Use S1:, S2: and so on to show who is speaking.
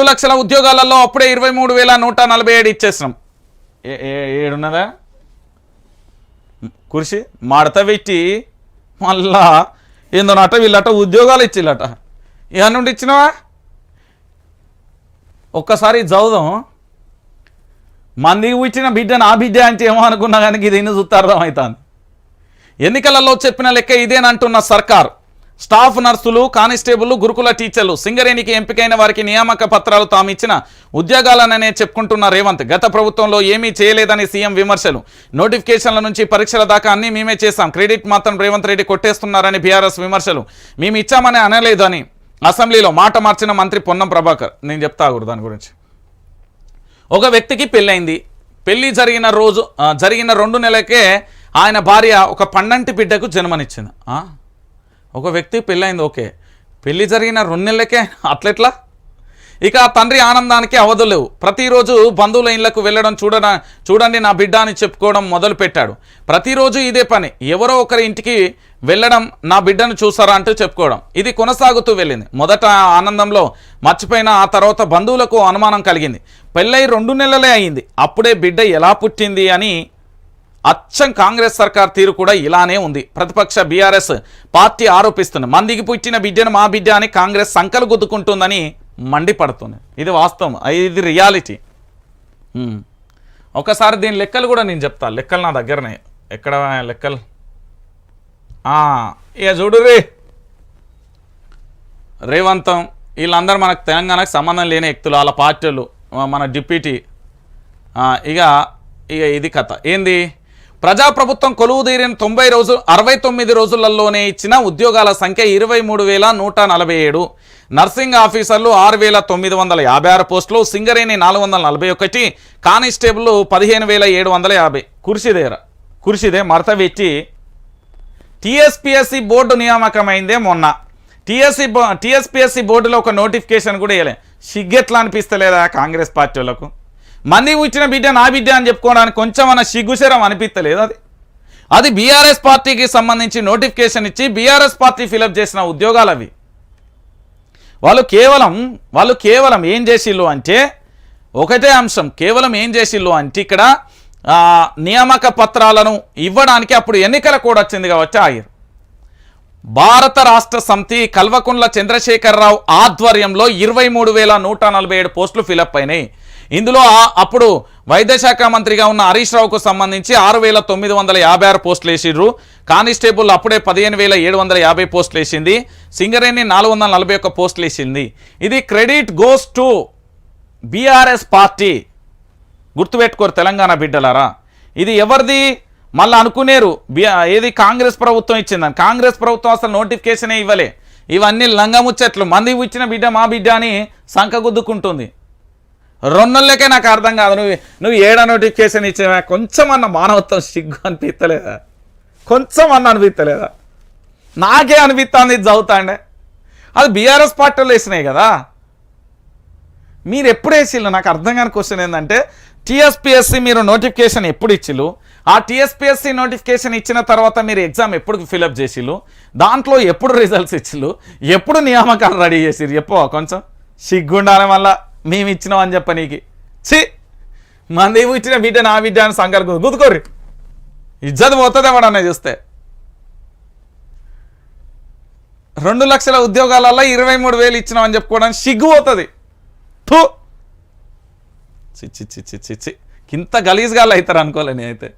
S1: 2 లక్షల ఉద్యోగాలలో అప్పుడే 23,147 ఇచ్చేసినాం. ఏడున్నదా కుర్చీ మడత పెట్టి మళ్ళా ఏందోనట వీళ్ళట ఉద్యోగాలు ఇచ్చిల్లట. ఇవన్నీ ఇచ్చినావా? ఒక్కసారి చదువుదాం. మందికి ఇచ్చిన బిడ్డ నా బిడ్డ అంటే ఏమో అనుకున్నా కానీ ఇది ఇన్ని చూస్తే అర్థమవుతుంది. ఎన్నికలలో చెప్పిన లెక్క ఇదేనంటున్న సర్కార్. స్టాఫ్ నర్సులు, కానిస్టేబుల్, గురుకుల టీచర్లు, సింగరేణికి ఎంపికైన వారికి నియామక పత్రాలు తాము ఇచ్చిన ఉద్యోగాలననే చెప్పుకుంటున్న రేవంత్ గత ప్రభుత్వంలో ఏమీ చేయలేదని సీఎం విమర్శలు. నోటిఫికేషన్ల నుంచి పరీక్షల దాకా అన్నీ మేమే చేశాం, క్రెడిట్ మాత్రం రేవంత్ రెడ్డి కొట్టేస్తున్నారని బీఆర్ఎస్ విమర్శలు. మేము ఇచ్చామని అనలేదని అసెంబ్లీలో మాట మార్చిన మంత్రి పొన్నం ప్రభాకర్. నేను చెప్తాను దాని గురించి. ఒక వ్యక్తికి పెళ్ళైంది. పెళ్ళి జరిగిన 2 నెలలకే ఆయన భార్య ఒక పండంటి బిడ్డకు జన్మనిచ్చింది. ఒక వ్యక్తి పెళ్ళైంది, ఓకే, పెళ్ళి జరిగిన 2 నెలలకే అట్లెట్లా? ఇక తండ్రి ఆనందానికి అవధులు లేవు. ప్రతిరోజు బంధువుల ఇళ్లకు వెళ్ళడం, చూడండి నా బిడ్డ అని చెప్పుకోవడం మొదలు పెట్టాడు. ప్రతిరోజు ఇదే పని. ఎవరో ఒకరి ఇంటికి వెళ్ళడం, నా బిడ్డను చూసారా అంటూ చెప్పుకోవడం. ఇది కొనసాగుతూ వెళ్ళింది. మొదట ఆనందంలో మర్చిపోయిన ఆ తర్వాత బంధువులకు అనుమానం కలిగింది. పెళ్ళై 2 నెలలే అయింది, అప్పుడే బిడ్డ ఎలా పుట్టింది అని. అచ్చం కాంగ్రెస్ సర్కార్ తీరు కూడా ఇలానే ఉంది. ప్రతిపక్ష బీఆర్ఎస్ పార్టీ ఆరోపిస్తుంది. మందికి పుట్టిన బిడ్డను మా బిడ్డ అని కాంగ్రెస్ సంకలు గుద్దుకుంటుందని మండిపడుతుంది. ఇది వాస్తవం, ఇది రియాలిటీ. ఒకసారి దీని లెక్కలు కూడా నేను చెప్తా. లెక్కలు నా దగ్గరనే. ఎక్కడ లెక్కలు? ఇక చూడు రేవంతం వీళ్ళందరూ మనకు తెలంగాణకు సంబంధం లేని వ్యక్తులు, వాళ్ళ పార్టీలు, మన డిప్యూటీ. ఇక ఇది కథ ఏంది? ప్రజాప్రభుత్వం కొలువు తీరిన 69 రోజులలోనే ఇచ్చిన ఉద్యోగాల సంఖ్య 23,147. నర్సింగ్ ఆఫీసర్లు 6,956 పోస్టులు, సింగరేణి 441, కానిస్టేబుల్ 15,750. కుర్చీదే మడత పెట్టి టీఎస్పీఎస్సీ బోర్డు నియామకమైందే మొన్న. టీఎస్పీఎస్సీ బోర్డులో ఒక నోటిఫికేషన్ కూడా ఇవ్వలే. సిగ్గెట్లా అనిపిస్తలేదా కాంగ్రెస్ పార్టీ వాళ్ళకు? మంది ఇచ్చిన బిడ్డ నా బిడ్డ అని చెప్పుకోవడానికి కొంచెం అన్న సిగ్గుశరం అనిపిస్తలేదు. అది బీఆర్ఎస్ పార్టీకి సంబంధించి నోటిఫికేషన్ ఇచ్చి బీఆర్ఎస్ పార్టీ ఫిలప్ చేసిన ఉద్యోగాలు అవి. వాళ్ళు కేవలం ఏం చేసిళ్ళు అంటే ఒకటే అంశం. కేవలం ఏం చేసిళ్ళు అంటే ఇక్కడ నియామక పత్రాలను ఇవ్వడానికి అప్పుడు ఎన్నికల కోడ్ వచ్చింది కాబట్టి ఆగిరు. భారత రాష్ట్ర సమితి కల్వకుంట్ల చంద్రశేఖరరావు ఆధ్వర్యంలో 23,147 పోస్టులు ఫిలప్ అయినాయి. ఇందులో అప్పుడు వైద్యశాఖ మంత్రిగా ఉన్న హరీష్ రావుకు సంబంధించి 6,956 పోస్టులు వేసిర్రు. కానిస్టేబుల్ అప్పుడే 15,750 పోస్టులు వేసింది. సింగరేణి 441 పోస్టులు వేసింది. ఇది credit goes to BRS party. గుర్తుపెట్టుకోరు తెలంగాణ బిడ్డలారా. ఇది ఎవరిది? మళ్ళీ అనుకునేరు ఏది కాంగ్రెస్ ప్రభుత్వం ఇచ్చిందని. కాంగ్రెస్ ప్రభుత్వం అసలు నోటిఫికేషనే ఇవ్వలే. ఇవన్నీ లంగముచ్చట్లు. మంది ఇచ్చిన బిడ్డ మా బిడ్డ అని సంకగుద్దుకుంటుంది. 2 నెలలకే నాకు అర్థం కాదు. నువ్వు ఏడా నోటిఫికేషన్ ఇచ్చావా? కొంచెం అన్న మానవత్వం సిగ్గు అనిపిస్తలేదా? కొంచెం అన్న అనిపిస్తలేదా? నాకే అనిపిస్తుంది ఇది చదువుతాండే. అది బీఆర్ఎస్ పార్టీలో వేసినాయి కదా. మీరు ఎప్పుడు వేసిళ్ళు? నాకు అర్థం కాని క్వశ్చన్ ఏంటంటే టీఎస్పీఎస్సీ మీరు నోటిఫికేషన్ ఎప్పుడు ఇచ్చిళ్ళు? ఆ టీఎస్పీఎస్సీ నోటిఫికేషన్ ఇచ్చిన తర్వాత మీరు ఎగ్జామ్ ఎప్పుడు ఫిలప్ చేసిళ్ళు? దాంట్లో ఎప్పుడు రిజల్ట్స్ ఇచ్చిళ్ళు? ఎప్పుడు నియామకాలు రెడీ చేసిరు? చెప్పు కొంచెం సిగ్గుండాలి. మళ్ళా మేము ఇచ్చినాం అని చెప్పనీకి మంది ఇచ్చిన బిడ్డ నా బిడ్డ అని సంకల్పం గుద్దుకోర్రి. ఇజ్జత్ పోతుంది ఎవడన్నా చూస్తే. 2 లక్షల ఉద్యోగాలలో 23,000 ఇచ్చినాం అని చెప్పుకోవడానికి సిగ్గు పోతుంది. చిచ్చి ఇంత గలీజ్గా అవుతారు అనుకోలే నేనైతే.